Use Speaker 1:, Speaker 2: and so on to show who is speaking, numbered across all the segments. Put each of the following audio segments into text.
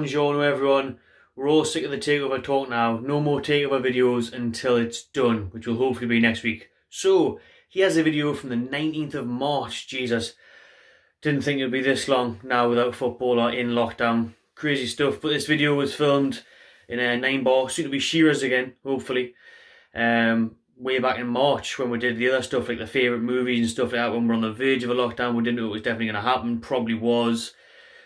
Speaker 1: Buongiorno everyone. We're all sick of the takeover talk now. No more takeover videos until it's done, which will hopefully be next week. So, here's a video from the 19th of March. Jesus. Didn't think it would be this long now without football or in lockdown. Crazy stuff. But this video was filmed in a 9-bar, soon to be Shearers again, hopefully. Way back in March when we did the other stuff like the favourite movies and stuff like that, when we're on the verge of a lockdown. We didn't know it was definitely going to happen. Probably was.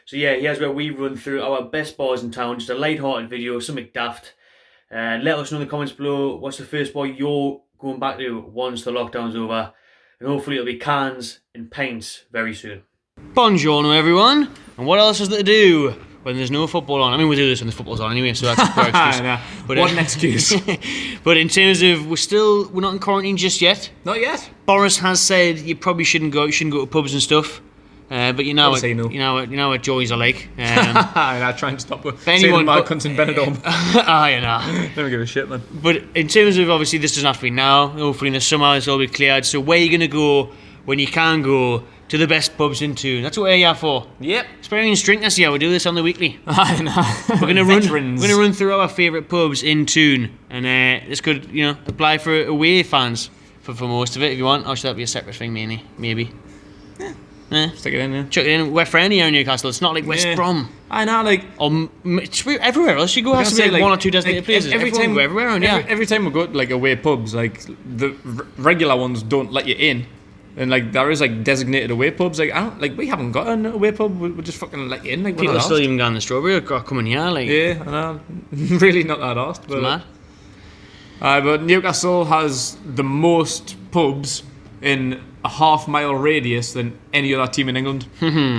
Speaker 1: So yeah, here's where we run through our best bars in town. Just a light-hearted video, something daft. Let us know in the comments below what's the first bar you're going back to once the lockdown's over. And hopefully it'll be cans and pints very soon. Buongiorno everyone. And what else is there to do when there's no football on? I mean, we do this when the football's on anyway, so that's a poor excuse.
Speaker 2: Nah,
Speaker 1: but,
Speaker 2: what an excuse.
Speaker 1: But in terms of, we're not in quarantine just yet.
Speaker 2: Not yet.
Speaker 1: Boris has said you probably shouldn't go to pubs and stuff. But you know what joys are like.
Speaker 2: I try and stop with
Speaker 1: anyone
Speaker 2: my cunts in Benidorm.
Speaker 1: You know.
Speaker 2: Don't give a shit, man.
Speaker 1: But in terms of, obviously this doesn't have to be now. Hopefully in the summer it's all be cleared. So where are you going to go when you can go to the best pubs in Toon? That's what we're here for.
Speaker 2: Yep.
Speaker 1: Experienced drink this year. We do this on the weekly.
Speaker 2: I know.
Speaker 1: We're gonna run through our favourite pubs in Toon, and this could apply for away fans for most of it if you want. Or should that be a separate thing, maybe?
Speaker 2: Stick it in, yeah.
Speaker 1: Chuck it in. We're friendly here in Newcastle. It's not like West Brom.
Speaker 2: I know, like.
Speaker 1: Or everywhere else you go has to be like one or two designated places.
Speaker 2: Every time we
Speaker 1: go everywhere, and
Speaker 2: every time we go to like away pubs, like the regular ones don't let you in, and like there is like designated away pubs. Like we haven't got an away pub. We just fucking let you in. Like
Speaker 1: people are still even going to the Strawberry or coming here. Like
Speaker 2: yeah, I know. Really not that arsed.
Speaker 1: It's mad.
Speaker 2: But Newcastle has the most pubs in a half-mile radius than any other team in England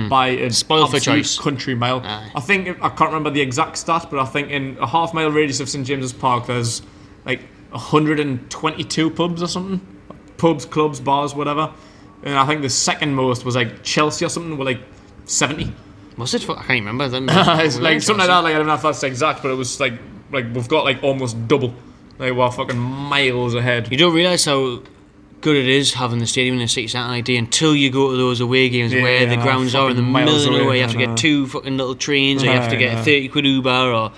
Speaker 2: by a
Speaker 1: spoiled for choice
Speaker 2: country mile.
Speaker 1: Aye.
Speaker 2: I can't remember the exact stat, but I think in a half-mile radius of St James's Park there's like 122 pubs or something. Pubs, clubs, bars, whatever. And I think the second most was like Chelsea or something with like 70.
Speaker 1: Was it? I can't remember.
Speaker 2: It's like something like that. Like I don't know if that's exact, but it was like we've got like almost double. Like we're fucking miles ahead.
Speaker 1: You don't realise how good it is having the stadium in the city centre idea until you go to those away games where the grounds are in the middle of nowhere. You have to get two fucking little trains, or you have to get a 30 quid Uber, or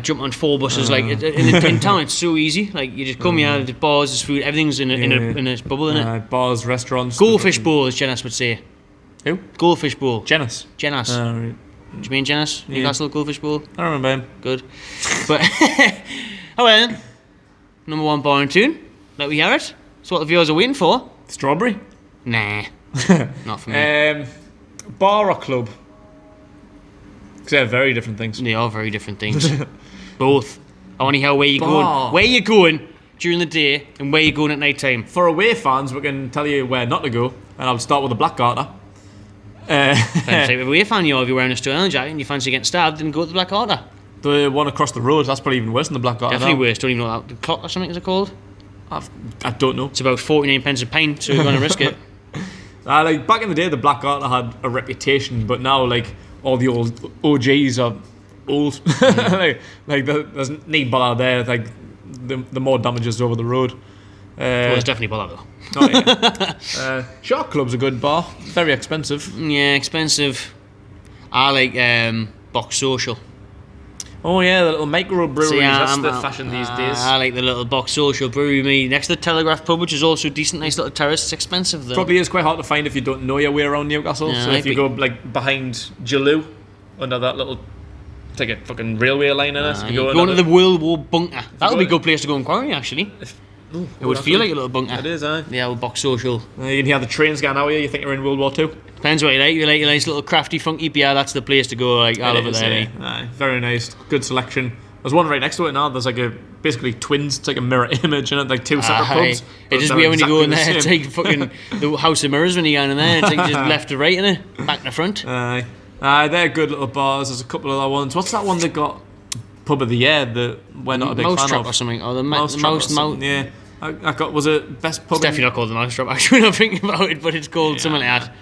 Speaker 1: jump on 4 buses. Like in town, it's so easy. Like you just come here, the bars, there's food, everything's in a bubble, innit?
Speaker 2: Bars, restaurants.
Speaker 1: Goldfish Bowl, as Jenas would say.
Speaker 2: Who?
Speaker 1: Goldfish Bowl.
Speaker 2: Jenas.
Speaker 1: Right. Do you mean Jenas? Newcastle Goldfish Bowl.
Speaker 2: I don't remember him.
Speaker 1: Good. But oh well then. Number 1 bar in Toon. Let me hear it. That's what the viewers are waiting for.
Speaker 2: Strawberry?
Speaker 1: Nah. Not for me.
Speaker 2: Bar or club? Because they're very different things.
Speaker 1: They are very different things. Both. I want to hear where you're going. Where you're going during the day and where you're going at night time.
Speaker 2: For away fans, we can tell you where not to go. And I'll start with the Black Garter.
Speaker 1: If you're away fan, if you're wearing a Stone Island jacket and you fancy getting stabbed, then go to the Black Garter.
Speaker 2: The one across the road, that's probably even worse than the Black Garter.
Speaker 1: Definitely worse. Don't even know that. The Clock or something is it called?
Speaker 2: I don't know.
Speaker 1: It's about 49 pence a pint, so we're going to risk it.
Speaker 2: Like back in the day, the Black Garter had a reputation, but now like all the old OGs are old. There's need bother there. Like the more damages over the road.
Speaker 1: There's definitely bother though.
Speaker 2: Shark Club's a good bar. Very expensive.
Speaker 1: Yeah, expensive. I like Box Social.
Speaker 2: Oh yeah, the little microbreweries, that's the fashion these days.
Speaker 1: I like the little Box Social brewery next to the Telegraph pub, which is also a decent, nice little terrace. It's expensive though.
Speaker 2: Probably is quite hard to find if you don't know your way around Newcastle.
Speaker 1: Yeah,
Speaker 2: so if you go like behind Jaloo, under that little, it's like a fucking railway line in it.
Speaker 1: You go into the World War bunker. That would be a good place to go in quarry actually. It would feel like a little bunker.
Speaker 2: It is, aye.
Speaker 1: The old Box Social.
Speaker 2: You can hear the trains going out here, you think you're in World War II.
Speaker 1: Depends what you like. You like a nice little crafty, funky beer, that's the place to go. Like, I love it there.
Speaker 2: Aye, very nice. Good selection. There's one right next to it now. There's like basically twins. It's like a mirror image in it, like 2 separate pubs.
Speaker 1: It's just weird when you go in there. It's like fucking the House of Mirrors when you go in there. It's like just left to right, innit? Back to front.
Speaker 2: Aye. They're good little bars. There's a couple of other ones. What's that one that got Pub of the Year that we're not a big fan of?
Speaker 1: Mousetrap or something. Or the mouse.
Speaker 2: Yeah. Was it best pub?
Speaker 1: It's definitely not called the Mousetrap. Actually, when I'm thinking about it, but it's called something like that.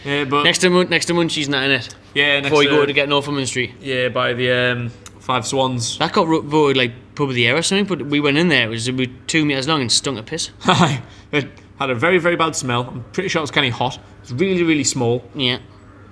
Speaker 2: Yeah, but
Speaker 1: next to Munchie's not in it.
Speaker 2: Yeah,
Speaker 1: before you go to get Northumberland Street.
Speaker 2: Yeah, by the Five Swans.
Speaker 1: That got voted like Pub of the Year or something, but we went in there. It was about 2 meters long and stunk of piss.
Speaker 2: It had a very, very bad smell. I'm pretty sure it was kind of hot. It was really, really small.
Speaker 1: Yeah.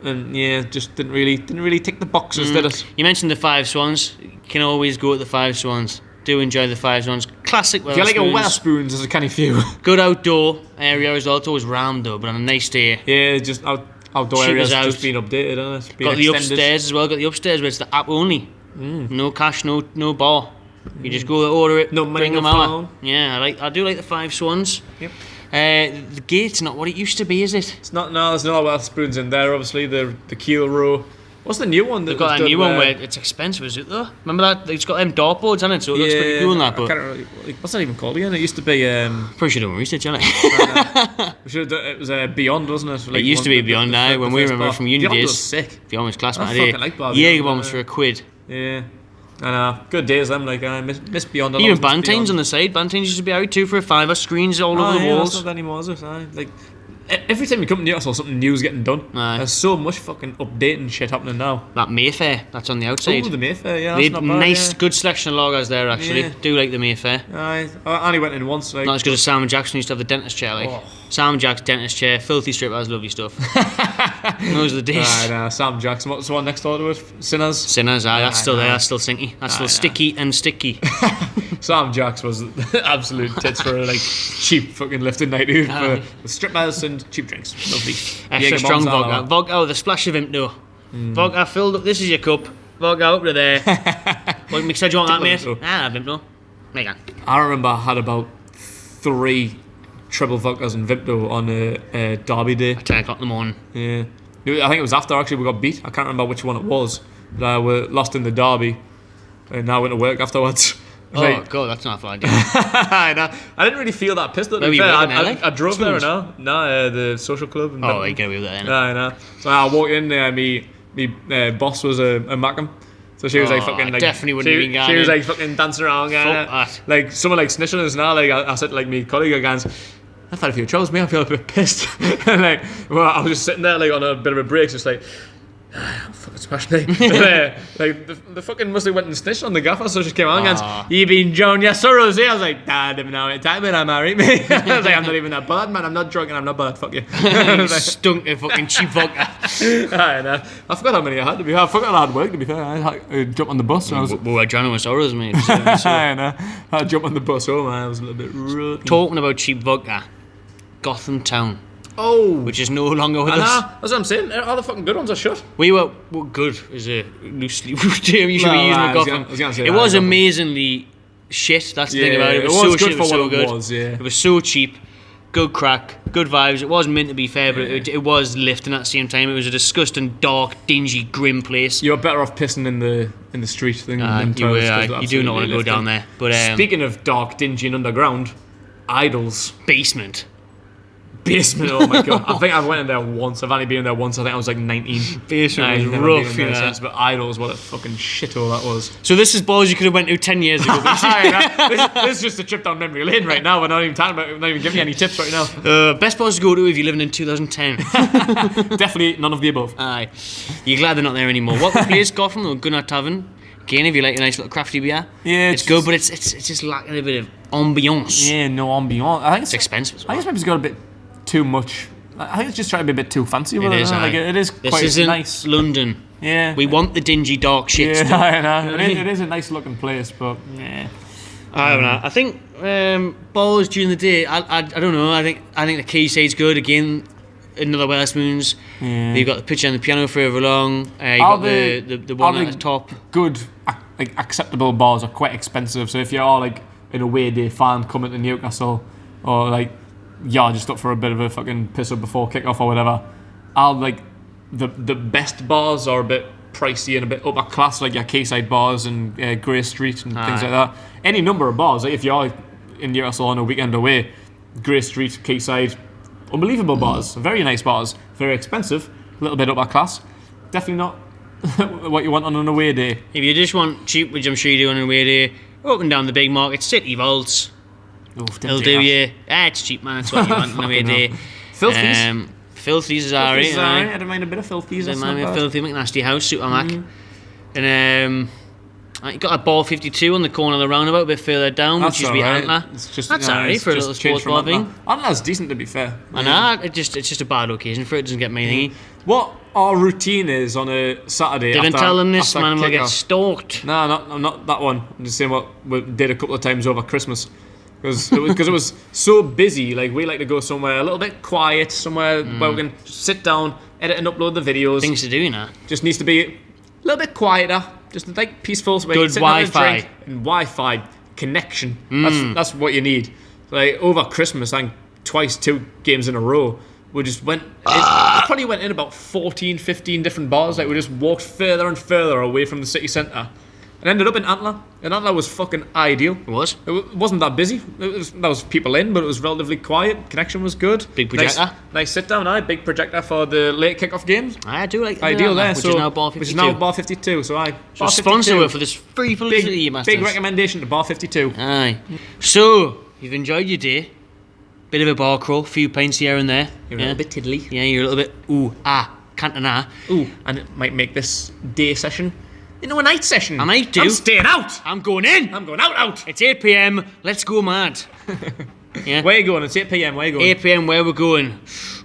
Speaker 2: and just didn't really tick the boxes, did it?
Speaker 1: You mentioned the Five Swans. You can always go at the Five Swans. Do enjoy the Five Swans. Classic Welsh
Speaker 2: If you like a
Speaker 1: spoons.
Speaker 2: Welsh spoons, there's a canny few.
Speaker 1: Good outdoor area as well. It's always rammed though, but on a nice day.
Speaker 2: Yeah, just outdoor
Speaker 1: Cheap
Speaker 2: areas
Speaker 1: as out.
Speaker 2: just been updated, hasn't it? Been
Speaker 1: Got the
Speaker 2: extended.
Speaker 1: upstairs as well. Got the upstairs where it's the app only. No cash, no bar. You just go order it.
Speaker 2: No money,
Speaker 1: bring
Speaker 2: no
Speaker 1: them out.
Speaker 2: phone.
Speaker 1: Yeah, I do like the Five Swans.
Speaker 2: Yep.
Speaker 1: The gate's not what it used to be, is it?
Speaker 2: It's not. No, there's no Welsh spoons in there. Obviously, the Keel Row. What's the new one?
Speaker 1: They've got a new one where it's expensive, is it though? Remember that? It's got them dartboards on it, so it looks pretty cool in that. But
Speaker 2: what's that even called again? It used to be.
Speaker 1: Probably should have done research on it.
Speaker 2: It was Beyond, wasn't it?
Speaker 1: It used to be Beyond now. When we remember from uni
Speaker 2: Beyond
Speaker 1: days,
Speaker 2: was sick.
Speaker 1: Beyond was class,
Speaker 2: I
Speaker 1: man.
Speaker 2: fucking like Beyond.
Speaker 1: Jaeger bombs for £1.
Speaker 2: Yeah. I know. Good days, them. Like, I miss Beyond.
Speaker 1: Even Bantains on the side. Bantains used to be out too for £5. Screens all over the walls.
Speaker 2: That's not anymore, is it? Like, every time you come to Newcastle, something new's getting done.
Speaker 1: Aye.
Speaker 2: There's so much fucking updating shit happening now.
Speaker 1: That Mayfair, that's on the outside.
Speaker 2: Oh, the Mayfair, yeah.
Speaker 1: They
Speaker 2: That's
Speaker 1: had
Speaker 2: not bad,
Speaker 1: nice,
Speaker 2: yeah.
Speaker 1: good selection of lagers there, actually.
Speaker 2: Yeah.
Speaker 1: Do like the Mayfair.
Speaker 2: Aye. I only went in once. Like,
Speaker 1: Not as good as Sam Jackson used to have the dentist chair, like.
Speaker 2: Oh.
Speaker 1: Sam Jack's dentist chair, filthy strip, has lovely stuff. Those are the days.
Speaker 2: Aye, Sam Jackson. What's the one next door to it? Sinners.
Speaker 1: Sinners, that's still there,
Speaker 2: no.
Speaker 1: that's still sinky. That's still
Speaker 2: no.
Speaker 1: sticky and sticky.
Speaker 2: Sam Jacks was absolute tits for like cheap fucking lifting night out for strippers and cheap drinks. Lovely.
Speaker 1: Extra
Speaker 2: Jaeger
Speaker 1: strong
Speaker 2: bombs,
Speaker 1: vodka. Vodka, oh, the splash of Vimto. Vodka filled up, this is your cup. Vodka up to there. What mixer do you want that, mate?
Speaker 2: Vimto.
Speaker 1: Vimto. There you go.
Speaker 2: I remember I had about 3 triple vodkas and Vimto on a derby day.
Speaker 1: 10 o'clock in the morning.
Speaker 2: Yeah. I think it was after actually we got beat. I can't remember which one it was. But we lost in the derby. And I went to work afterwards.
Speaker 1: Oh, God, that's not a fun idea.
Speaker 2: I didn't really feel that pissed.
Speaker 1: Where were you working, LA?
Speaker 2: I drove there
Speaker 1: Spoons?
Speaker 2: now. No, the social club. In
Speaker 1: Oh,
Speaker 2: Benton.
Speaker 1: you get away with that then.
Speaker 2: I know. So I walked in there. Me boss was a Mackham. So she was like fucking like.
Speaker 1: Definitely wouldn't have been going
Speaker 2: She was
Speaker 1: in.
Speaker 2: like fucking dancing around.
Speaker 1: Fuck that.
Speaker 2: Like someone like snitching us now. Like I said, like me colleague again. I've had a few troubles, mate. I feel a bit pissed. And like, well, I was just sitting there like on a bit of a break, just like. Fucking smashed me. Like the fucking must have went and snitched on the gaffer, so she came on and goes, "You been Joan your sorrows?" I was like, "Nah, I didn't know it. Time when I'm married, me." I was like, "I'm not even that bad, man. I'm not drunk and I'm not bad. Fuck you."
Speaker 1: You stunk of fucking cheap vodka.
Speaker 2: I forgot how many I had to be. I forgot I had work to be fair. I had to jump on the bus. And I was.
Speaker 1: We're drowning with sorrows, mate.
Speaker 2: I know. I had to jump on the bus home. And I was a little bit rotten.
Speaker 1: Talking about cheap vodka, Gotham Town,
Speaker 2: Oh,
Speaker 1: which is no longer with
Speaker 2: I know.
Speaker 1: us.
Speaker 2: That's what I'm saying. All the fucking good ones are shut.
Speaker 1: We were good is a loosely term you should be using
Speaker 2: I
Speaker 1: with
Speaker 2: was
Speaker 1: Gotham.
Speaker 2: gonna say
Speaker 1: it
Speaker 2: that,
Speaker 1: was
Speaker 2: Gotham.
Speaker 1: amazingly shit. That's the thing about it. It was,
Speaker 2: it
Speaker 1: so
Speaker 2: was
Speaker 1: shit.
Speaker 2: good
Speaker 1: It was
Speaker 2: for
Speaker 1: so
Speaker 2: what
Speaker 1: good.
Speaker 2: it was. Yeah.
Speaker 1: It was so cheap. Good crack, good vibes. It wasn't meant to be fair, but it was lifting at the same time. It was a disgusting, dark, dingy, grim place.
Speaker 2: You're better off pissing in the street than
Speaker 1: You were,
Speaker 2: toilets, 'cause
Speaker 1: you do not want to go
Speaker 2: lifting.
Speaker 1: down there. But
Speaker 2: Speaking of dark, dingy, and underground, idols.
Speaker 1: basement.
Speaker 2: Basement, oh my god. I think I went in there once. I've only been in there once. I think I was like 19.
Speaker 1: Basement
Speaker 2: I've
Speaker 1: was
Speaker 2: never
Speaker 1: rough,
Speaker 2: been in there
Speaker 1: yeah.
Speaker 2: since, but idols, what a fucking shithole that was.
Speaker 1: So this is balls you could have went to 10 years ago.
Speaker 2: this is just a trip down memory lane right now. We're not even talking about. We're not even giving you any tips right now.
Speaker 1: Best balls to go to if you're living in 2010.
Speaker 2: Definitely none of the above.
Speaker 1: Aye. You're glad they're not there anymore. What place Gotham or Gunnar Tavern? Again, if you like a nice little crafty beer.
Speaker 2: Yeah,
Speaker 1: it's good, but it's just lacking a bit of ambiance.
Speaker 2: Yeah, no ambiance. I think
Speaker 1: It's expensive as
Speaker 2: I
Speaker 1: well.
Speaker 2: guess maybe it's got a bit too much. I think it's just trying to be a bit too fancy. With
Speaker 1: It is,
Speaker 2: like,
Speaker 1: aye.
Speaker 2: it is
Speaker 1: This
Speaker 2: quite
Speaker 1: isn't
Speaker 2: nice.
Speaker 1: London.
Speaker 2: Yeah.
Speaker 1: We want the dingy, dark shit.
Speaker 2: Yeah,
Speaker 1: still.
Speaker 2: I know. It is a nice looking place, but yeah.
Speaker 1: I don't know. I think balls during the day. I don't know. I think the quayside's good again. Another Wetherspoons.
Speaker 2: Yeah.
Speaker 1: You've got the picture and the piano further along. You got the one at the top.
Speaker 2: Good, like acceptable bars are quite expensive. So if you're like an away day fan coming to Newcastle, or like just up for a bit of a fucking piss up before kick off or whatever, I'll like the best bars are a bit pricey and a bit upper class, like your quayside bars and Grey Street and things like that. Any number of bars, like if you're in Newcastle on a weekend away, Grey Street, quayside, unbelievable bars, very nice bars, very expensive, a little bit upper class. Definitely not what you want on an away day.
Speaker 1: If you just want cheap, which I'm sure you do on a way day, up and down the big market, City Vaults. They'll do you. It's cheap, man. That's what you want on a way day.
Speaker 2: Filthies.
Speaker 1: Filthies is alright.
Speaker 2: I don't mind a bit of filthies.
Speaker 1: Don't mind me a filthy McNasty house, Super Mac. And You got a ball 52 on the corner of the roundabout a bit further down,
Speaker 2: That's
Speaker 1: which used to be
Speaker 2: alright.
Speaker 1: Antler.
Speaker 2: It's just,
Speaker 1: That's alright for a little sports bar thing.
Speaker 2: Antler's decent, to be fair.
Speaker 1: I know, it's just a bad occasion for it. It doesn't get me thingy.
Speaker 2: What our routine is on a Saturday.
Speaker 1: Didn't tell them this, man. We'll get
Speaker 2: kickoff.
Speaker 1: stalked.
Speaker 2: No, not that one. I'm just saying what we did a couple of times over Christmas. Because it was so busy. Like, we like to go somewhere a little bit quiet, somewhere where we can just sit down, edit and upload the videos.
Speaker 1: Things to do, you know.
Speaker 2: Just needs to be a little bit quieter, just like peaceful. So
Speaker 1: Good Wi-Fi.
Speaker 2: And Wi-Fi connection. That's what you need. Like, over Christmas, I think twice, 2 games in a row, we just went. I probably went in about 14, 15 different bars. Like, we just walked further and further away from the city centre. And ended up in Antler. And Antler was fucking ideal.
Speaker 1: It was.
Speaker 2: It wasn't that busy. There was people in, but it was relatively quiet. Connection was good.
Speaker 1: Big projector.
Speaker 2: Nice sit down. Big projector for the late kickoff games.
Speaker 1: I do like
Speaker 2: Ideal there.
Speaker 1: Which is now bar 52.
Speaker 2: Which is now bar 52. So
Speaker 1: So sponsor it for this free publicity,
Speaker 2: big recommendation to bar 52.
Speaker 1: Aye. So, you've enjoyed your day. Bit of a bar crawl, few pints here and there.
Speaker 2: You're a little bit tiddly.
Speaker 1: Yeah, you're a little bit can't and ah.
Speaker 2: Ooh, and it might make this day session into a night session.
Speaker 1: I might do.
Speaker 2: I'm staying out.
Speaker 1: I'm going in.
Speaker 2: I'm going out.
Speaker 1: It's 8 p.m. Let's go mad. Yeah.
Speaker 2: Where are you going? It's 8 p.m. Where are you going?
Speaker 1: 8 p.m. Where we're going?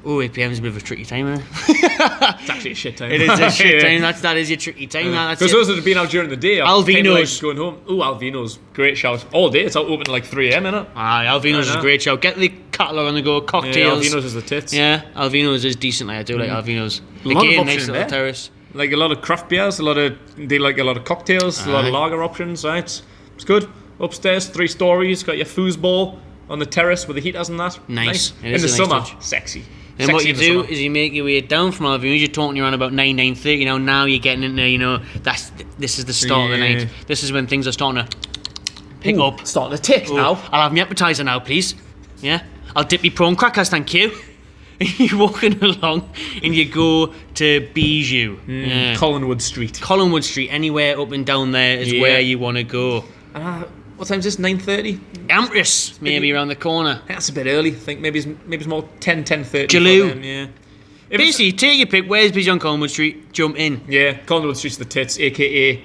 Speaker 1: Oh, 8 p.m. is a bit of a tricky time, isn't it?
Speaker 2: It's actually a shit time.
Speaker 1: It is a shit time. That is your tricky time.
Speaker 2: Because those that have been out during the day,
Speaker 1: Alvino's.
Speaker 2: Going home. Ooh, Alvino's. Great shout. All day. It's out open at like 3 a.m, innit?
Speaker 1: Aye, Alvino's is a great show. Get the catalogue on the go. Cocktails.
Speaker 2: Yeah, Alvino's is the tits.
Speaker 1: Yeah, Alvino's is decent. I do like Alvino's.
Speaker 2: A lot of
Speaker 1: Again,
Speaker 2: options
Speaker 1: nice little
Speaker 2: there.
Speaker 1: terrace.
Speaker 2: Like a lot of craft beers, they like a lot of cocktails, a lot of lager options, right? It's good. Upstairs, 3 stories, got your foosball on the terrace with the heaters and that.
Speaker 1: Nice. It
Speaker 2: In
Speaker 1: is
Speaker 2: the
Speaker 1: a nice
Speaker 2: summer,
Speaker 1: touch.
Speaker 2: sexy.
Speaker 1: And what you do is you make your way down from Alvino's. You're talking around about 9:30. Now you're getting into, this is the start of the night. This is when things are starting to pick up.
Speaker 2: Starting to tick now.
Speaker 1: I'll have my appetizer now, please. Yeah. I'll dip me prawn crackers, thank you. You're walking along and you go to Bijou. Yeah.
Speaker 2: Collinwood Street.
Speaker 1: Collinwood Street, anywhere up and down there is where you want to go.
Speaker 2: What time is this? 9:30?
Speaker 1: Empress, maybe around the corner.
Speaker 2: That's a bit early. I think maybe it's more 10:30.
Speaker 1: Jaloo.
Speaker 2: Yeah.
Speaker 1: Basically, take your pick. Where's Bijou on Collinwood Street? Jump in.
Speaker 2: Yeah, Collinwood Street's the tits, aka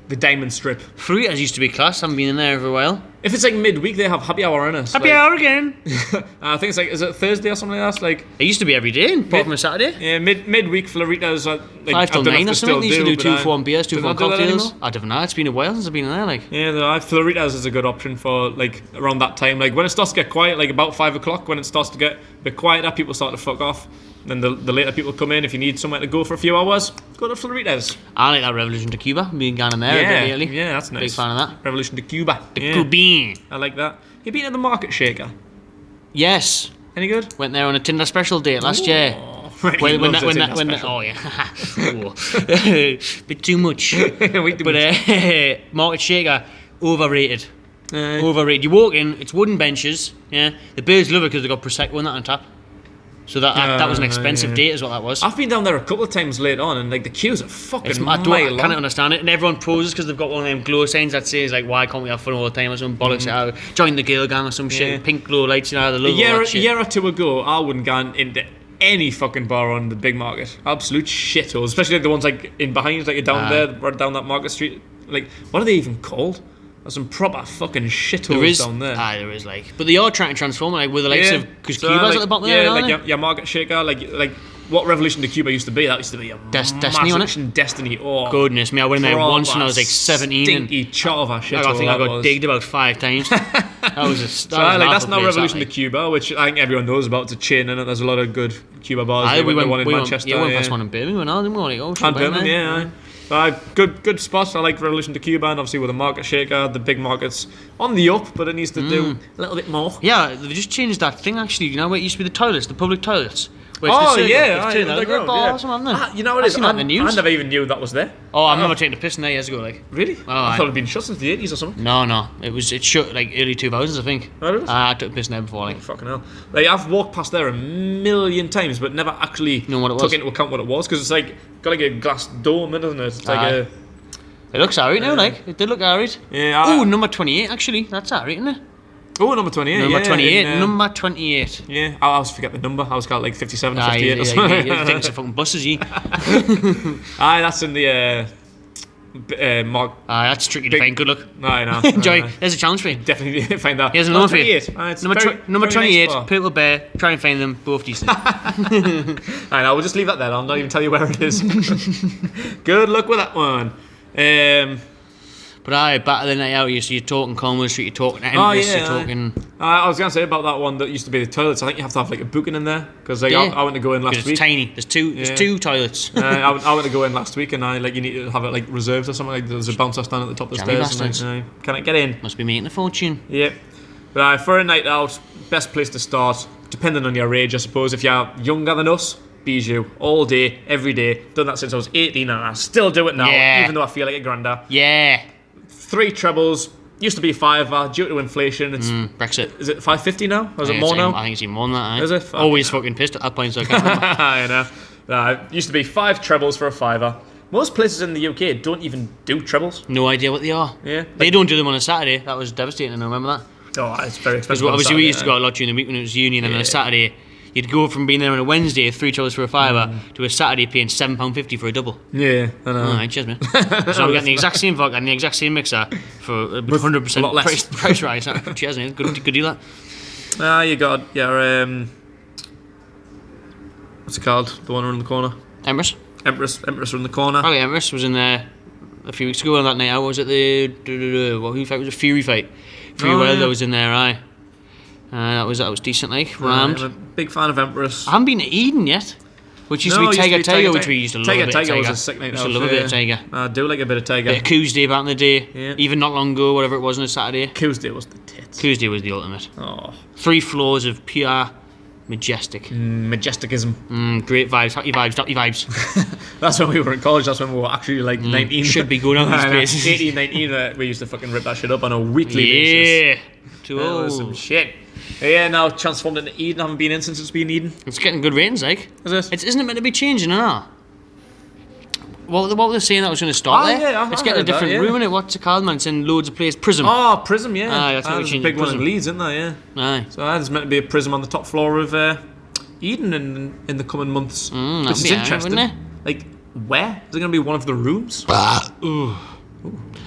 Speaker 2: the Diamond Strip.
Speaker 1: Fruiters used to be class. Haven't been in there for a while.
Speaker 2: If it's like midweek, they have happy hour in it.
Speaker 1: Happy hour again.
Speaker 2: I think it's like, is it Thursday or something like that? Like,
Speaker 1: It used to be every day, apart from a Saturday.
Speaker 2: yeah, midweek Floritas. Like,
Speaker 1: 5 till 9 or something. They used to do 2 for 1 beers, 2
Speaker 2: do
Speaker 1: for
Speaker 2: they
Speaker 1: 1
Speaker 2: not do that
Speaker 1: cocktails.
Speaker 2: anymore?
Speaker 1: I don't know. It's been a while since I've been in there. Like,
Speaker 2: Yeah, Floritas is a good option for like around that time. Like when it starts to get quiet, like about 5 o'clock, when it starts to get a bit quieter, people start to fuck off. Then the later people come in. If you need somewhere to go for a few hours, go to Floritas.
Speaker 1: I like that Revolution to Cuba. Being gone in there a bit lately.
Speaker 2: Yeah, that's nice.
Speaker 1: Big fan of that.
Speaker 2: Revolution to Cuba.
Speaker 1: The
Speaker 2: Yeah,
Speaker 1: Cubine.
Speaker 2: I like that. You been at the Market Shaker?
Speaker 1: Yes.
Speaker 2: Any good?
Speaker 1: Went there on a Tinder special date last year.
Speaker 2: Right,
Speaker 1: When
Speaker 2: loves
Speaker 1: that,
Speaker 2: a
Speaker 1: when
Speaker 2: Tinder
Speaker 1: that,
Speaker 2: special.
Speaker 1: oh yeah. Bit too much. But Market Shaker, overrated. Overrated. You walk in, it's wooden benches. Yeah, the birds love it because they got prosecco and that on tap. So that was an expensive date, is what that was.
Speaker 2: I've been down there a couple of times later on, and like the queues are fucking
Speaker 1: I
Speaker 2: mile
Speaker 1: can't
Speaker 2: long.
Speaker 1: understand it. And everyone poses because they've got one of them glow signs that says like, "Why can't we have fun all the time?" or some bollocks. Join the girl gang or some shit. Pink glow lights, they love all that
Speaker 2: A
Speaker 1: shit.
Speaker 2: year or two ago, I wouldn't gone into any fucking bar on the big market. Absolute shitholes, especially like the ones like in behind, like down there, right down that market street. Like, what are they even called? There's some proper fucking shitholes down there.
Speaker 1: There is like, but they are trying to transform it, like with the likes of because Cuba's
Speaker 2: like,
Speaker 1: at the bottom
Speaker 2: yeah,
Speaker 1: there,
Speaker 2: like
Speaker 1: aren't they?
Speaker 2: your Market Shaker, like what Revolution to Cuba used to be. That used to be a
Speaker 1: Destiny, wasn't it?
Speaker 2: Destiny. Oh,
Speaker 1: Goodness me, I went in there once when I was like
Speaker 2: proper
Speaker 1: 17.
Speaker 2: Stinky chava shit.
Speaker 1: I think I got digged about 5 times. That was
Speaker 2: That's not Revolution to Cuba, which I think everyone knows about. It's a chain, and there's a lot of good Cuba bars.
Speaker 1: We went
Speaker 2: one in Manchester.
Speaker 1: We went past one in Birmingham, didn't we? Like,
Speaker 2: And Birmingham, yeah. Good spots. I like Revolution to Cuba, and obviously with the Market Shaker, the big market's on the up, but it needs to do a little bit more.
Speaker 1: Yeah, they've just changed that thing actually. You know where it used to be the toilets, the public toilets.
Speaker 2: Oh yeah,
Speaker 1: you know
Speaker 2: what it is?
Speaker 1: I've seen that in the news.
Speaker 2: I never even knew that was there.
Speaker 1: Oh, I remember taking a piss in there years ago. Like,
Speaker 2: really? I thought it'd been shut since the 80s or something.
Speaker 1: No, it shut like early 2000s, I think.
Speaker 2: Oh, it is?
Speaker 1: I took a piss in there before. Like,
Speaker 2: fucking hell. Like I've walked past there a million times, but never actually took into account what it was, because it's like got like a glass dome, isn't it? It's like a.
Speaker 1: It looks alright now. Like, it did look alright.
Speaker 2: Yeah.
Speaker 1: Oh, number 28 actually. That's alright, isn't it?
Speaker 2: Oh, number 28.
Speaker 1: Number 28. Number 28.
Speaker 2: Yeah, I always forget the number. I was got like 57 or 58 or something.
Speaker 1: You think it's a fucking buses, ye?
Speaker 2: Aye, that's in the Mark.
Speaker 1: That's tricky to find. Good luck.
Speaker 2: No, I know.
Speaker 1: Enjoy. There's a challenge for you.
Speaker 2: Definitely find that.
Speaker 1: Here's another one for you.
Speaker 2: 28.
Speaker 1: Number 28,
Speaker 2: Nice.
Speaker 1: Purple Bear. Try and find them. Both decent.
Speaker 2: I know. We'll just leave that there. I'll not even tell you where it is. Good luck with that one.
Speaker 1: But back of the night out, you're talking Conway Street, you're talking Empress, you're talking...
Speaker 2: I was going to say about that one that used to be the toilets. I think you have to have like a booking in there because like, I went to go in last week.
Speaker 1: It's tiny. There's two toilets.
Speaker 2: I went to go in last week and you need to have it like reserved or something. Like there's a bouncer stand at the top of the stairs. And, can I get in?
Speaker 1: Must be making a fortune.
Speaker 2: Yep. But for a night out, best place to start, depending on your age, I suppose. If you're younger than us, Bijou, all day, every day. Done that since I was 18 and I still do it now, even though I feel like a granda.
Speaker 1: Yeah.
Speaker 2: 3 trebles. Used to be $5 due to inflation. It's
Speaker 1: Brexit.
Speaker 2: Is it $5.50 now? Or is it more now?
Speaker 1: I think it's even more than that.
Speaker 2: Is it?
Speaker 1: Always fucking pissed at that point, so I can't remember.
Speaker 2: I know. It used to be 5 trebles for a $5. Most places in the UK don't even do trebles.
Speaker 1: No idea what they are.
Speaker 2: Yeah.
Speaker 1: They don't do them on a Saturday. That was devastating, I remember that.
Speaker 2: Oh, it's very expensive.
Speaker 1: Because obviously we used to go out a lot during the week when it was uni, and then on a Saturday, you'd go from being there on a Wednesday, 3 trebles for a $5, to a Saturday paying £7.50 for a double.
Speaker 2: Yeah, I know.
Speaker 1: Alright, cheers, mate. So we're getting the exact same vodka and the exact same mixer for 100% price rise. Cheers, mate. Good deal, that.
Speaker 2: You got your, what's it called? The one around the corner?
Speaker 1: Empress
Speaker 2: around the corner.
Speaker 1: Oh, yeah, Empress was in there a few weeks ago on that night out. Was it who fight? Was it Fury fight? Fury Wilder was in there, aye. That was decent, like rammed.
Speaker 2: I'm a big fan of Empress.
Speaker 1: I haven't been to Eden yet, which used to be Tiger, which we used to love.
Speaker 2: Tiger was a sick night.
Speaker 1: Used to love a bit of Tiger.
Speaker 2: I do like a bit of Tiger.
Speaker 1: Bit of Tuesday back in the day, even not long ago, whatever it was on a Saturday.
Speaker 2: Tuesday was the tits.
Speaker 1: Tuesday was the ultimate.
Speaker 2: Oh,
Speaker 1: 3 floors of pure majestic.
Speaker 2: Majesticism.
Speaker 1: Great vibes, happy vibes.
Speaker 2: That's when we were in college. That's when we were actually like 19.
Speaker 1: Should be going on these places.
Speaker 2: 18, 19. We used to fucking rip that shit up on a weekly basis.
Speaker 1: Yeah. Too old.
Speaker 2: Was some shit. Yeah, now transformed into Eden. Haven't been in since it's been Eden.
Speaker 1: It's getting good ratings, like.
Speaker 2: Is it?
Speaker 1: Isn't it meant to be changing or not? What were they saying that was going to start there?
Speaker 2: Yeah,
Speaker 1: it's getting a different room in it. What's it called, man? It's in loads of places. Prism.
Speaker 2: Oh, Prism, yeah.
Speaker 1: Aye,
Speaker 2: that's a big one in Leeds, isn't there? Yeah.
Speaker 1: Aye.
Speaker 2: So there's meant to be a Prism on the top floor of Eden in the coming months.
Speaker 1: Which
Speaker 2: is interesting. Wouldn't it? Like, where? Is it going to be one of the rooms?
Speaker 1: Ooh.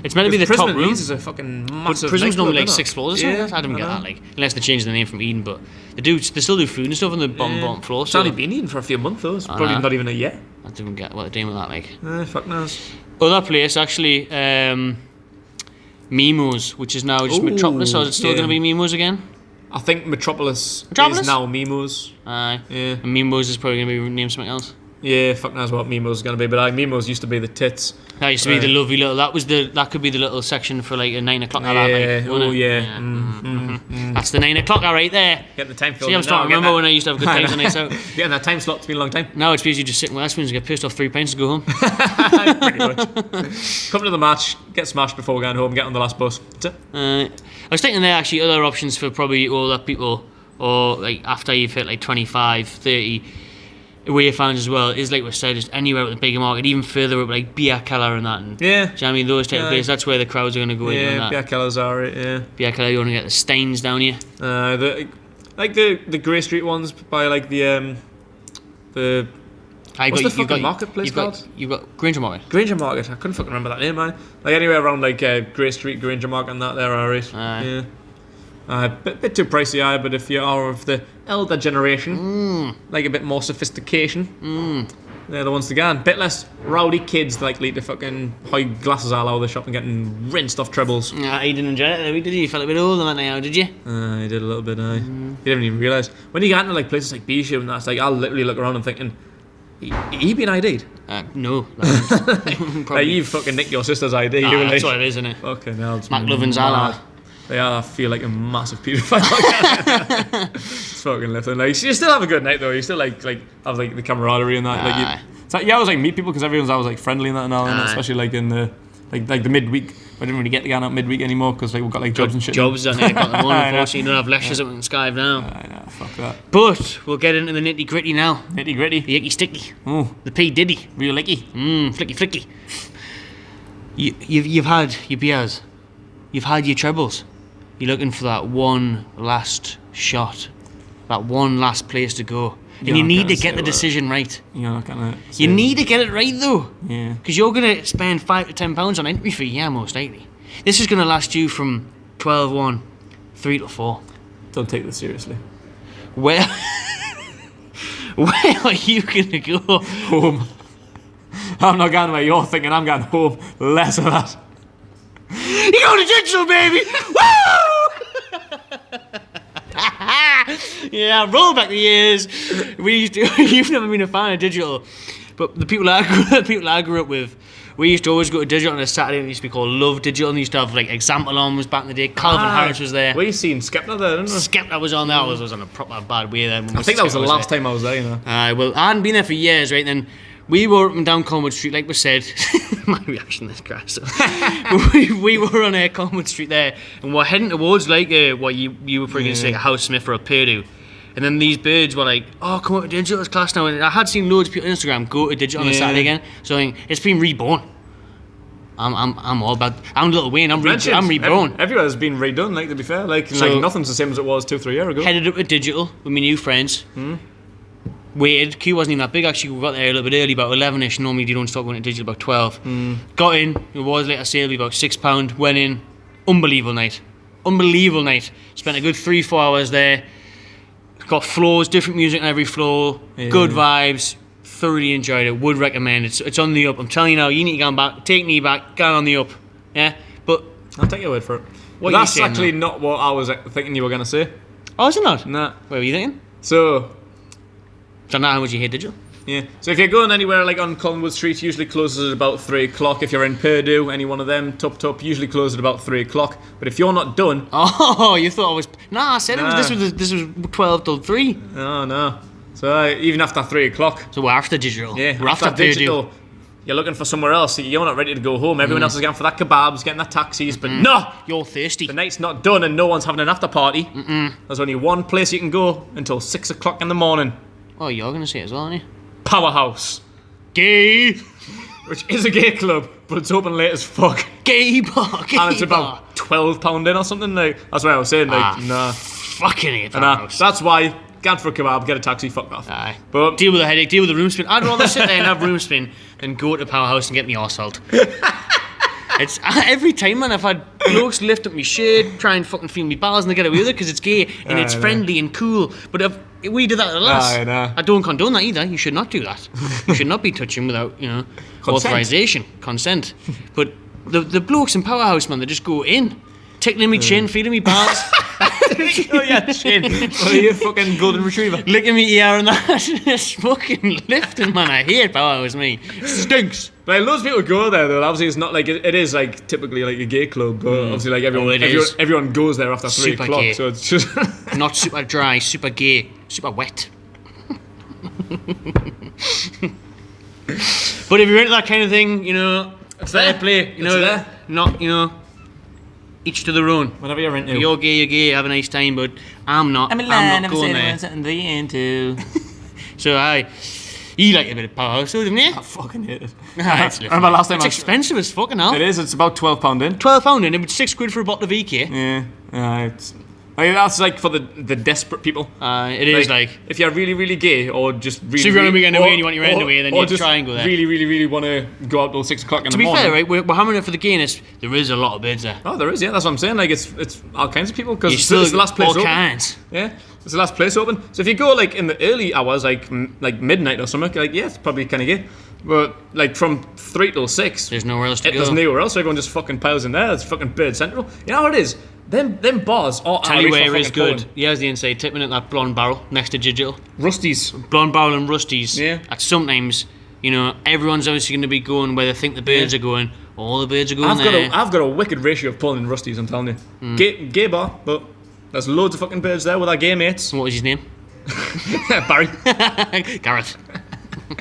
Speaker 1: It's meant to be the
Speaker 2: Prism
Speaker 1: top room.
Speaker 2: Is a fucking massive.
Speaker 1: Prism's normally like 6 floors or something.
Speaker 2: Yeah,
Speaker 1: I didn't get that, like, unless they changed the name from Eden, but they still do food and stuff on the bottom floor.
Speaker 2: It's only been Eden for a few months though. It's probably not even a year.
Speaker 1: I didn't get what they're doing with that, like.
Speaker 2: Fuck knows.
Speaker 1: Other place actually, Mimo's, which is now just Metropolis, or is it still going to be Mimo's again?
Speaker 2: I think Metropolis is now Mimo's.
Speaker 1: Aye.
Speaker 2: Yeah.
Speaker 1: And Mimo's is probably going to be renamed something else.
Speaker 2: Yeah, fuck knows what Mimo's is going to be, but Mimo's used to be the tits.
Speaker 1: That used to be the lovely little. That could be the little section for like a 9 o'clock. That's the 9 o'clock right there.
Speaker 2: Get the time.
Speaker 1: See, I'm starting to remember when I used to have good times on nights out.
Speaker 2: Getting that time slot. It's been a long time.
Speaker 1: Now it's basically just sitting with Westminster, get pissed off 3 pints and go home.
Speaker 2: Pretty much. Come to the match, get smashed before going home, get on the last bus. That's it.
Speaker 1: I was thinking there actually other options for probably older people, or like after you've hit like 25, 30. Away fans as well is like we said, just anywhere with the bigger market, even further up like Beer Keller and that. And, do you know what I mean? Those type of places, that's where the crowds are going to go in.
Speaker 2: Yeah, Beer Kellers are it. Yeah,
Speaker 1: Beer Keller, you want to get the Steins down here.
Speaker 2: The Grey Street ones by like the. What's the fucking marketplace called?
Speaker 1: You've got Granger Market.
Speaker 2: Granger Market. I couldn't fucking remember that name, man. Like anywhere around like Grey Street, Granger Market, and that there are it. Yeah. Bit too pricey, but if you are of the elder generation, like a bit more sophistication, they're the ones to go on. Bit less rowdy kids likely to fucking hide glasses all over the shop and getting rinsed off trebles.
Speaker 1: You didn't enjoy it, did you? You felt a bit older than that now, did you?
Speaker 2: I did a little bit, You didn't even realise. When you get into like places like Bijou and that's like, I'll literally look around and thinking, he been ID'd?
Speaker 1: No.
Speaker 2: Like, you fucking nicked your sister's ID.
Speaker 1: That's what it is, isn't it?
Speaker 2: Fucking hell.
Speaker 1: McLovin's allowed.
Speaker 2: They are, I feel like a massive paedophile. It's fucking lifting. Like, you still have a good night though. You still like have like the camaraderie and that. It's like, I always like meet people because everyone's always like friendly and that and all, and especially like in the like the midweek. I didn't really get to go out midweek anymore because like we've got like jobs and shit.
Speaker 1: Jobs at 9 o'clock in the morning. Unfortunately, you don't have lectures up in Skype now.
Speaker 2: I know, fuck that.
Speaker 1: But we'll get into the nitty gritty now.
Speaker 2: Nitty gritty.
Speaker 1: The icky sticky.
Speaker 2: Oh,
Speaker 1: the P Diddy.
Speaker 2: Real icky.
Speaker 1: Flicky flicky. You've had your beers. You've had your trebles. You're looking for that one last shot, that one last place to go. And you need to get the decision right.
Speaker 2: You're not gonna.
Speaker 1: You need to get it right though.
Speaker 2: Yeah.
Speaker 1: Because you're gonna spend £5 to £10 on entry fee. Yeah, most likely. This is gonna last you from 12:1, 3 till 4.
Speaker 2: Don't take this seriously.
Speaker 1: Where? Where are you gonna go?
Speaker 2: Home. I'm not going where you're thinking. I'm going home. Less of that.
Speaker 1: You go to digital, baby. Woo! Yeah, roll back the years. You've never been a fan of digital, but the people I grew up with, we used to always go to digital on a Saturday. And it used to be called Love Digital, and they used to have like Example on was back in the day. Calvin Harris was there.
Speaker 2: We seen Skepta there, didn't we?
Speaker 1: Skepta was on there. I was on a proper bad way then.
Speaker 2: I think that was the last time I was there, you know.
Speaker 1: Well, I hadn't been there for years, right? Then we were up and down Collingwood Street, like we said. My reaction to this crash. we were on Collingwood Street there, and we're heading towards like what you were probably going to say, like a House Smith or a Purdue. And then these birds were like, "Oh, come up to digital class now." And I had seen loads of people on Instagram go to digital on a Saturday again. So I think it's been reborn. I'm all about. I'm Little Wayne. I'm reborn.
Speaker 2: Everywhere's been redone. Like, to be fair, like nothing's the same as it was 2-3 years ago.
Speaker 1: Headed up to digital with my new friends. Waited. Queue wasn't even that big actually. We got there a little bit early, about 11ish. Normally they don't start going to digital about 12. Got in. It was like I say, about £6. Went in. Unbelievable night. Spent a good 3-4 hours there. Got floors, different music on every floor. Good vibes. Thoroughly enjoyed it. Would recommend it. It's on the up. I'm telling you now. You need to go back. Take me back. Go on the up. Yeah. But
Speaker 2: I'll take your word for it. That's actually not what I was thinking you were going to say.
Speaker 1: Oh, is it not?
Speaker 2: Nah.
Speaker 1: What were you thinking?
Speaker 2: So.
Speaker 1: Don't know how much you hate digital.
Speaker 2: Yeah. So if you're going anywhere like on Collingwood Street, usually closes at about 3 o'clock. If you're in Purdue, any one of them, top, usually close at about 3 o'clock. But if you're not done.
Speaker 1: Oh, you thought I was. Nah, I said this was 12 till 3.
Speaker 2: No. So even after 3 o'clock.
Speaker 1: So we're after digital.
Speaker 2: Yeah.
Speaker 1: We're after
Speaker 2: digital. You're looking for somewhere else. You're not ready to go home. Everyone else is going for that kebabs, getting that taxis. But no!
Speaker 1: You're thirsty.
Speaker 2: The night's not done and no one's having an after party. There's only one place you can go until 6 o'clock in the morning.
Speaker 1: Oh, you're going to say it as well, aren't you?
Speaker 2: Powerhouse.
Speaker 1: Gay!
Speaker 2: Which is a gay club, but it's open late as fuck.
Speaker 1: Gay bar,
Speaker 2: and it's about £12 in or something. Like, that's what I was saying. Like, nah.
Speaker 1: Fucking hate Powerhouse.
Speaker 2: That's why, go for a kebab, get a taxi, fuck off.
Speaker 1: Aye.
Speaker 2: But
Speaker 1: deal with the headache, deal with the room spin. I'd rather sit there and have room spin than go to Powerhouse and get me arse held. It's every time, man. I've had blokes lift up my shirt, try and fucking feel me balls, and they get away with it because it's gay and it's friendly and cool. But if we did that at the last, I don't condone that either. You should not do that. You should not be touching without, authorization, consent. But the blokes in Powerhouse, man, they just go in, tickling me chin, feeding me balls.
Speaker 2: Oh yeah, chin. What are you, fucking golden retriever?
Speaker 1: Licking me ear and that. It's fucking lifting, man. I hate Powerhouse, me. It stinks.
Speaker 2: But loads of people go there though. Obviously, it's not like it is like typically like a gay club, but obviously like everyone goes there after 3
Speaker 1: super
Speaker 2: o'clock.
Speaker 1: Gay.
Speaker 2: So it's just
Speaker 1: not super dry, super gay, super wet. But if you're into that kind of thing,
Speaker 2: it's fair
Speaker 1: play. Each to their own.
Speaker 2: Whatever you're into.
Speaker 1: If you're gay, have a nice time, but I'm not. I'm not going there.
Speaker 2: Something they into.
Speaker 1: So you like a bit of Powerhouse, didn't you?
Speaker 2: I fucking hate it.
Speaker 1: Remember last time? It's expensive as fucking hell.
Speaker 2: It is. It's about £12 in.
Speaker 1: £12 in. It was £6 for a bottle of EK.
Speaker 2: Yeah. That's like for the desperate people.
Speaker 1: It is like
Speaker 2: if you're really, really gay or just really.
Speaker 1: So if you're on a weekend away and you want your end away, then you try and go there.
Speaker 2: Really, really, really want to go out till 6 o'clock in the morning.
Speaker 1: To be fair, right, we're hammering it for the gayness. There is a lot of birds there.
Speaker 2: Oh, there is. Yeah, that's what I'm saying. Like it's all kinds of people because it's the last place
Speaker 1: all
Speaker 2: open.
Speaker 1: Kinds.
Speaker 2: Yeah, it's the last place open. So if you go like in the early hours, like midnight or something, like it's probably kind of gay. But like from 3 till 6,
Speaker 1: there's nowhere else to go.
Speaker 2: There's nowhere else. So everyone just fucking piles in there. It's fucking bird central. You know what it is? Them bars are.
Speaker 1: Tell you where is good. Here's the inside tip in that blonde barrel next to digital.
Speaker 2: Rusty's.
Speaker 1: Blonde barrel and Rusty's.
Speaker 2: Yeah.
Speaker 1: Sometimes, everyone's obviously going to be going where they think the birds are going. All the birds are going there.
Speaker 2: I've got a wicked ratio of pulling in Rusty's, I'm telling you. Gay bar, but there's loads of fucking birds there with our gay mates.
Speaker 1: And what was his name?
Speaker 2: Barry.
Speaker 1: Gareth.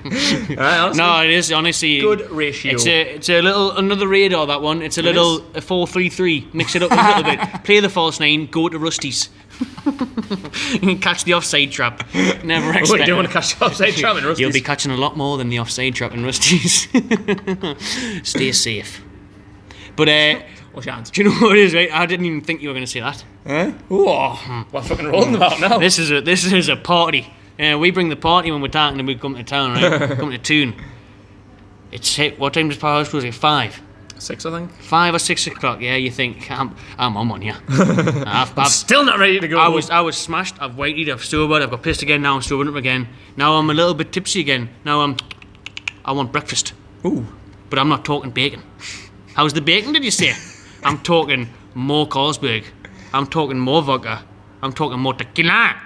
Speaker 2: Right,
Speaker 1: no, it is honestly
Speaker 2: good ratio.
Speaker 1: It's a little under radar, that one. It's a 4-3-3. Mix it up a little bit. Play the false 9. Go to Rusty's. Catch the offside trap. Never expect.
Speaker 2: What, you don't want to catch the offside trap in Rusty's?
Speaker 1: You'll be catching a lot more than the offside trap in Rusty's. Stay safe. But
Speaker 2: what's your answer?
Speaker 1: do you know what it is? Right, I didn't even think you were going to say that.
Speaker 2: We're fucking rolling about now.
Speaker 1: This is a party. We bring the party when we're talking and we come to town, right? Come to Toon. What time does Power House close? At 5?
Speaker 2: 6, I think.
Speaker 1: 5 or 6 o'clock. Yeah, you think I'm on you.
Speaker 2: I'm still not ready to go.
Speaker 1: I was smashed. I've waited. I've sobered. I've got pissed again. Now I'm sobering up again. Now I'm a little bit tipsy again. Now I want breakfast.
Speaker 2: Ooh.
Speaker 1: But I'm not talking bacon. How's the bacon? Did you say? I'm talking more Carlsberg. I'm talking more vodka. I'm talking more tequila.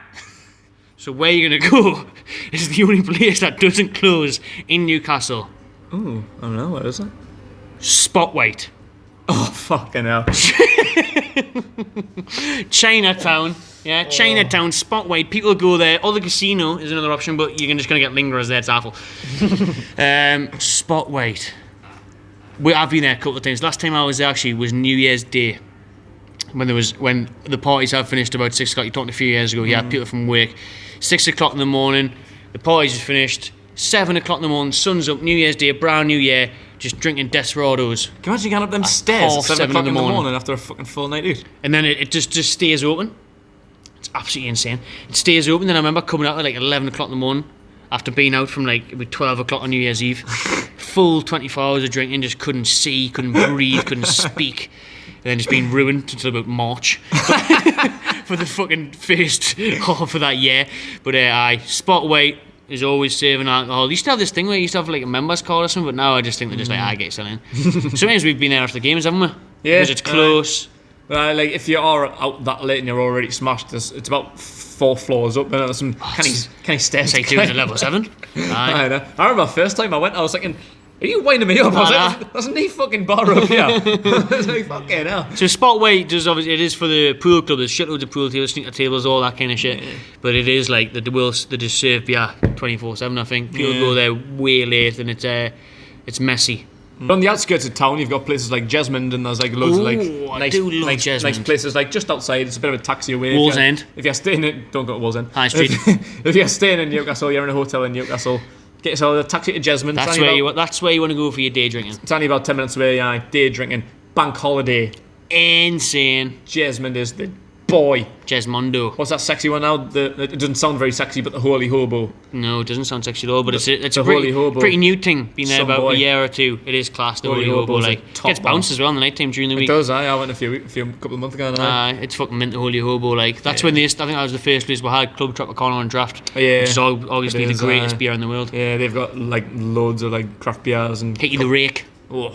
Speaker 1: So where you gonna go is the only place that doesn't close in Newcastle.
Speaker 2: Ooh, I don't know, what is it?
Speaker 1: Spotlight.
Speaker 2: Oh, fucking hell.
Speaker 1: Chinatown. Yeah, Chinatown, Spotlight. People go there. Or the casino is another option, but you're just going to get lingerers there. It's awful. Spotlight. I've been there a couple of times. Last time I was there actually was New Year's Day. When the parties have finished about 6 o'clock. You talked a few years ago. You had people from work. 6 o'clock in the morning. The parties are finished. 7 o'clock in the morning. Sun's up. New Year's Day. Brand new year. Just drinking desperados.
Speaker 2: Can you imagine going up them stairs at 7 o'clock in the morning after a fucking full night out?
Speaker 1: And then it just stays open. It's absolutely insane. It stays open. Then I remember coming out at like 11 o'clock in the morning after being out from like about 12 o'clock on New Year's Eve. Full 24 hours of drinking. Just couldn't see, couldn't breathe, couldn't speak. And then just being ruined until about March for the fucking first half of that year. But Spotlight is always serving alcohol. They used to have this thing where you used to have like a members card or something, but now I just think they're just like, I get selling. Sometimes we've been there after the games, haven't we?
Speaker 2: Yeah.
Speaker 1: Because it's close.
Speaker 2: Like if you are out that late and you're already smashed, it's about 4 floors up, and there's some canny stairs.
Speaker 1: Say to level 7.
Speaker 2: I know. I remember the first time I went, I was thinking, are you winding me up? I was like, there's a neat fucking bar up here. I was like, fucking hell.
Speaker 1: So Spotlight does obviously, it is for the pool club. There's shitloads of pool tables, sneaker tables, all that kind of shit. Yeah. But it is like they just serve beer 24/7. I think people go there way late, and it's messy.
Speaker 2: On the outskirts of town, you've got places like Jesmond, and there's like loads of like nice places like just outside. It's a bit of a taxi away.
Speaker 1: Wallsend.
Speaker 2: If you're staying in, don't go to Wallsend.
Speaker 1: High Street.
Speaker 2: If you're staying in Newcastle, you're in a hotel in Newcastle. Get yourself a taxi to Jesmond.
Speaker 1: That's where you want to go for your day drinking.
Speaker 2: It's only about 10 minutes away. Yeah, day drinking. Bank holiday.
Speaker 1: Insane.
Speaker 2: Jesmond is the boy.
Speaker 1: Jesmondo.
Speaker 2: What's that sexy one now? It doesn't sound very sexy, but the Holy Hobo.
Speaker 1: No, it doesn't sound sexy at all. But it's a pretty new thing. Been there about a year or two. It is class. The Holy Hobo, like gets bounced as well in the night time during the week.
Speaker 2: It does. I went a couple of months ago.
Speaker 1: It's fucking mint. The Holy Hobo, like that's when I think that was the first place we had Club Tropicana on draft.
Speaker 2: Yeah,
Speaker 1: which is obviously the greatest beer in the world.
Speaker 2: Yeah, they've got like loads of like craft beers and
Speaker 1: Hickey the Rake.
Speaker 2: Oh,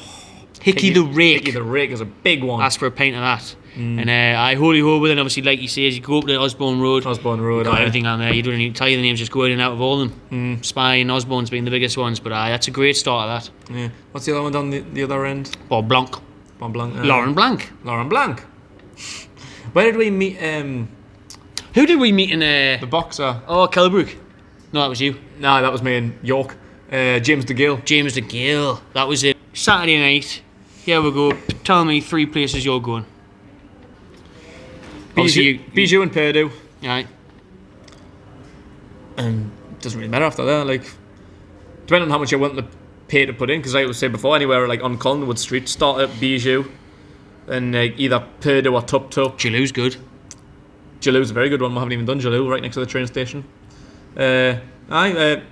Speaker 1: Hickey the Rake.
Speaker 2: Hickey the Rake is a big one.
Speaker 1: Ask for a pint of that. And Holy Hobo, then obviously, like you say, as you go up to Osborne Road, got everything on there. You don't need to tell you the names, just go in and out of all of them. Spy and Osborne's being the biggest ones, but that's a great start of that.
Speaker 2: Yeah. What's the other one down the other end?
Speaker 1: Bob Blanc. Lauren Blanc.
Speaker 2: Lauren Blanc. Where did we meet?
Speaker 1: Who did we meet in
Speaker 2: the boxer?
Speaker 1: Oh, Kelbrook. No, that was you.
Speaker 2: No, that was me in York. James DeGill.
Speaker 1: James DeGill. That was it. Saturday night. Here we go. Tell me 3 places you're going.
Speaker 2: Bijou and Purdue.
Speaker 1: Right.
Speaker 2: And it doesn't really matter after that. Like, depending on how much you want to pay to put in, because I would say before, anywhere like on Collingwood Street, start at Bijou, and either Purdue or Tup Tup.
Speaker 1: Jalou's good.
Speaker 2: Jalou's a very good one. We haven't even done Jalou, right next to the train station. House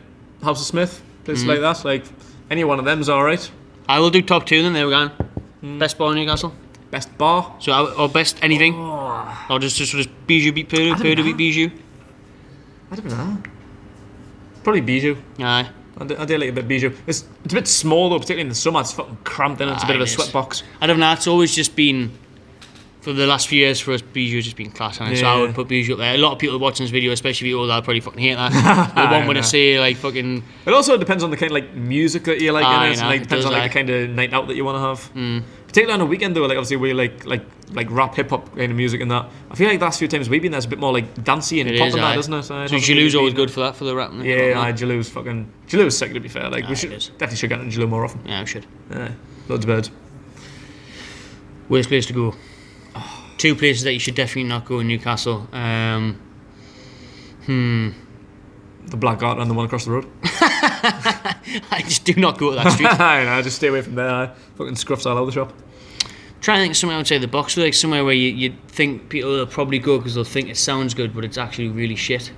Speaker 2: of Smith, places like that. Like, any one of them's alright.
Speaker 1: I will do top 2 then. There we go. Best bar in Newcastle.
Speaker 2: Best bar.
Speaker 1: So, or best anything. Or just Bijou beat Purdue, Purdue beat Bijou.
Speaker 2: I don't know. Probably Bijou.
Speaker 1: Aye.
Speaker 2: I do like a bit of Bijou. It's a bit small though, particularly in the summer. It's fucking cramped in. It's a bit of a sweat box.
Speaker 1: I don't know. It's always just been, for the last few years for us, Bijou's just been class. So I would put Bijou up there. A lot of people watching this video, especially people that probably fucking hate that. They won't want to say like fucking.
Speaker 2: It also depends on the kind of like music that you like. It depends on like the kind of night out that you want to have. Particularly on a weekend though, like obviously we like rap, hip hop kind of music and that. I feel like the last few times we've been there's a bit more like dancey and pop and that, doesn't it? So
Speaker 1: Jalou's always good for that, for the rap.
Speaker 2: Jalou's sick, to be fair. Like we definitely should get into Jalou more often.
Speaker 1: Yeah, we should.
Speaker 2: Loads of birds.
Speaker 1: Worst place to go? 2 places that you should definitely not go in Newcastle.
Speaker 2: The Black Garter and the one across the road.
Speaker 1: I just do not go to that street.
Speaker 2: I just stay away from there. Fucking scruffs all over the shop.
Speaker 1: Try and think somewhere outside the box, like somewhere where you think people will probably go because they'll think it sounds good, but it's actually really shit.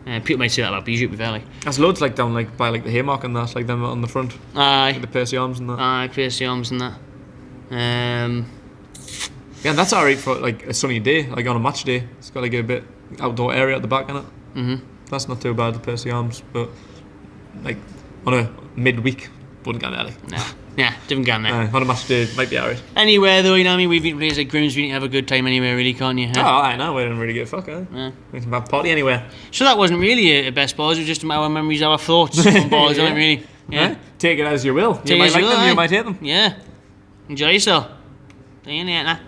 Speaker 1: People might say that about Bijou, to be fair. Like.
Speaker 2: There's loads like down like by like the Haymarket and that, like them on the front.
Speaker 1: Aye.
Speaker 2: Like the Percy Arms and that.
Speaker 1: Aye, Percy Arms and that.
Speaker 2: Yeah, and that's alright for like a sunny day, like on a match day. It's got like a bit outdoor area at the back in it.
Speaker 1: Mm-hmm.
Speaker 2: That's not too bad, the Percy Arms, but like on a midweek, wouldn't go there. Like.
Speaker 1: Nah, different game there.
Speaker 2: On a match day, might be alright.
Speaker 1: Anywhere though, you know what I mean? We've been places like Grimsby, you can have a good time anywhere, really, can't you?
Speaker 2: Oh, I know, we didn't really give a fuck,
Speaker 1: Yeah.
Speaker 2: We can have a party anywhere.
Speaker 1: So that wasn't really a best balls, it was just our memories, our thoughts on balls,
Speaker 2: Yeah.
Speaker 1: aren't really? Yeah.
Speaker 2: Right? Take it as you will.
Speaker 1: Take
Speaker 2: You
Speaker 1: it
Speaker 2: might
Speaker 1: as
Speaker 2: like
Speaker 1: you will,
Speaker 2: them, you
Speaker 1: aye.
Speaker 2: might hate them.
Speaker 1: Yeah. Enjoy yourself. See you later.